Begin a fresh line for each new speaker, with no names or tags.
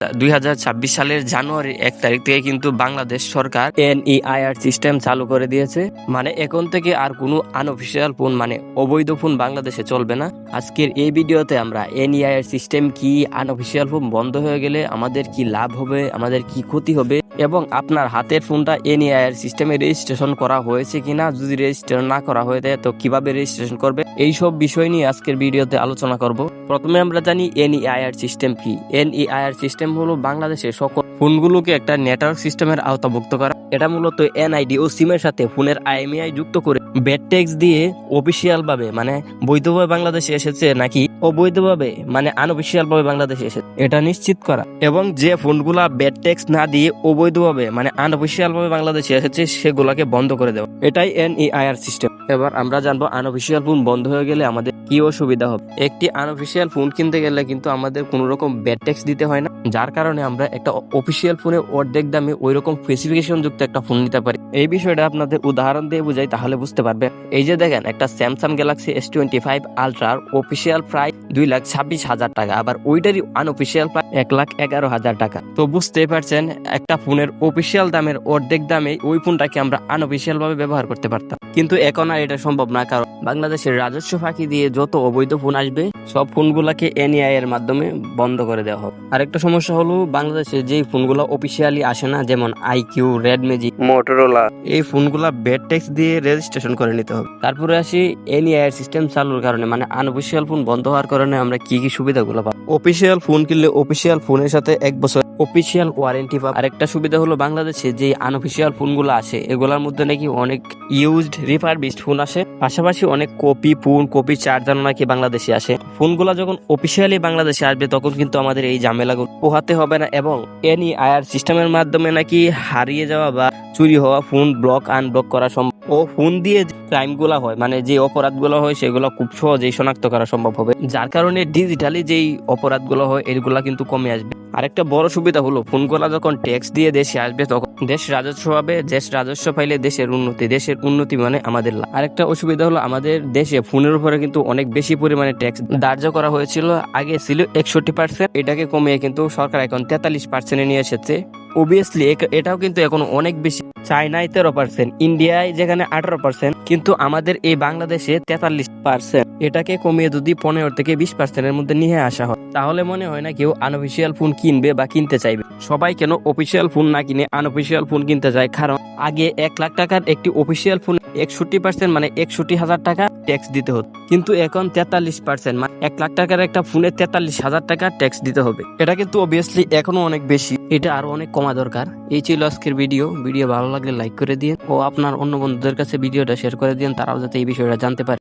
2026 সালের জানুয়ারি 1 তারিখ থেকে কিন্তু বাংলাদেশ সরকার NEIR সিস্টেম চালু করে দিয়েছে। মানে এখন থেকে আর কোনো আনঅফিসিয়াল ফোন মানে অবৈধ ফোন বাংলাদেশে চলবে না। আজকের এই ভিডিওতে আমরা NEIR সিস্টেম কি, আনঅফিসিয়াল ফোন বন্ধ হয়ে গেলে আমাদের কি লাভ হবে, আমাদের কি ক্ষতি হবে, এবং আপনার হাতের ফোনটা NEIR সিস্টেমে রেজিস্ট্রেশন করা হয়েছে কিনা, যদি রেজিস্ট্রেশন না করা হয়ে থাকে তো কিভাবে রেজিস্ট্রেশন করবে, এই সব বিষয় নিয়ে আজকের ভিডিওতে আলোচনা করব। প্রথমে আমরা জানি NEIR সিস্টেম কি। NEIR সিস্টেম হলো বাংলাদেশের সকল ফোনগুলোকে একটা নেটওয়ার্ক সিস্টেমের আওতাভুক্ত করা। এটা মূলত NID ও সিমের সাথে ফোনের IMEI যুক্ত করে ব্যাড ট্যাক্স দিয়ে অফিসিয়াল ভাবে মানে বৈধভাবে বাংলাদেশে এসেছে নাকি অবৈধভাবে মানে আনঅফিসিয়াল ভাবে বাংলাদেশে এসেছে এটা নিশ্চিত করা, এবং যে ফোনগুলা ব্যাড ট্যাক্স না দিয়ে অবৈধভাবে মানে আনঅফিসিয়াল ভাবে বাংলাদেশে এসেছে সেগুলাকে বন্ধ করে দেওয়া, এটাই NEIR সিস্টেম। এবার আমরা জানবো আনঅফিসিয়াল ফোন বন্ধ হয়ে গেলে আমাদের কি অসুবিধা হবে। একটি আনঅফিসিয়াল ফোন কিনতে গেলে কিন্তু আমাদের কোনো রকম ব্যাড ট্যাক্স দিতে হয় না, যার কারণে আমরা একটা অফিসিয়াল ফোনে অর্ধেক দামে ওই রকম স্পেসিফিকেশন যুক্ত একটা ফোন নিতে পারি। এই বিষয়টা আপনাদের উদাহরণ দিয়ে বুঝাই তাহলে বুঝতে পারবেন। এই যে দেখেন, একটা স্যামসাং গ্যালাক্সি S25 আলট্রার অফিসিয়াল প্রাইস 2,26,000 টাকা, আবার ওইটারই আনঅফিসিয়াল প্রাইস 1,11,000 টাকা। তো বুঝতেই পারছেন, একটা ফোনের অফিসিয়াল দামের অর্ধেক দামে ওই ফোনটাকে আমরা আনঅফিসিয়াল ভাবে ব্যবহার করতে পারতাম, কিন্তু এখন আর এটা সম্ভব না, কারণ বাংলাদেশের রাজস্ব ফাঁকি দিয়ে যত অবৈধ ফোন আসবে সব ফোনগুলাকে NEI এর মাধ্যমে বন্ধ করে দেওয়া হবে। আরেকটা সমস্যা হলো, বাংলাদেশে যে ফোনগুলো অফিসিয়ালি আসে না, যেমন IQ, রেড ম্যাজিক, মোটরোলা, এই ফোনগুলা ব্যাড ট্যাক্স দিয়ে রেজিস্ট্রেশন করে নিতে হবে। তারপরে আসি NEI সিস্টেম চালুর কারণে মানে আনঅফিসিয়াল ফোন বন্ধ হওয়ার কারণে আমরা কি কি সুবিধাগুলো পাবো। অফিসিয়াল ফোন কিনলে অফিসিয়াল ফোনের সাথে 1 বছর অফিসিয়াল ওয়ারেন্টি পাবো। আরেকটা সুবিধা হলো, বাংলাদেশে যে আনঅফিসিয়াল ফোনগুলো আসে এগুলোর মধ্যে নাকি অনেক ইউজড রিফারবিশড ফোন আসে, পাশাপাশি অনেক কপি ফোন, কপি চার্জার নাকি বাংলাদেশে আসে। ফোনগুলো যখন অফিসিয়ালি বাংলাদেশে আসবে তখন কিন্তু আমাদের এই ঝামেলাগুলো পোহাতে হবে না, এবং NEIR সিস্টেমের মাধ্যমে নাকি হারিয়ে যাওয়া বা চুরি হওয়া ফোন ব্লক আনব্লক করা সম্ভব, ও ফোন দিয়ে যে ক্রাইমগুলো হয় মানে যে অপরাধগুলো হয় সেগুলো খুব সহজেই শনাক্ত করা সম্ভব হবে, যার কারণে ডিজিটালি যেই অপরাধগুলো হয় এগুলা কিন্তু কমে আসবে। আরেকটা বড় সুবিধা হলো, ফোনগুলা যখন ট্যাক্স দিয়ে দেশে আসবে তখন দেশ রাজস্ব পাবে, দেশ রাজস্ব পাইলে দেশের উন্নতি মানে আমাদের লাভ। আরেকটা অসুবিধা হলো, আমাদের দেশে ফোনের উপরে কিন্তু অনেক বেশি পরিমাণে ট্যাক্স ধার্য করা হয়েছিল। আগে ছিল 61%, এটাকে কমিয়ে কিন্তু সরকার এখন 43% নিয়ে এসেছে। অবভিয়াসলি এটাও কিন্তু এখন অনেক বেশি। চায়নায় 13%, ইন্ডিয়ায় যেখানে 18%, কিন্তু আমাদের এই বাংলাদেশে 43%। এটাকে কমিয়ে যদি 15 থেকে 20% এর মধ্যে নিয়ে আসা হয় তাহলে মনে হয় না কেউ আনঅফিসিয়াল ফোন কিনবে বা কিনতে চাইবে। সবাই কেন অফিসিয়াল ফোন না কিনে আনঅফিসিয়াল ফোন কিনতে চায়, কারণ আগে 1 লাখ টাকার একটি অফিসিয়াল ফোন 61% মানে 61,000 টাকা ট্যাক্স দিতে হতো, কিন্তু এখন 43% মানে 1 লাখ টাকার একটা ফোনে 43,000 টাকা ট্যাক্স দিতে হবে। এটা কিন্তু অবভিয়াসলি এখনো অনেক বেশি, এটা আরো অনেক কমা দরকার। এই ছিল আজকের ভিডিও ভালো লাগলে লাইক করে দিন, ও আপনার অন্য বন্ধুদের কাছে ভিডিওটা শেয়ার করে দিন, তারাও যাতে এই বিষয়টা জানতে পারে।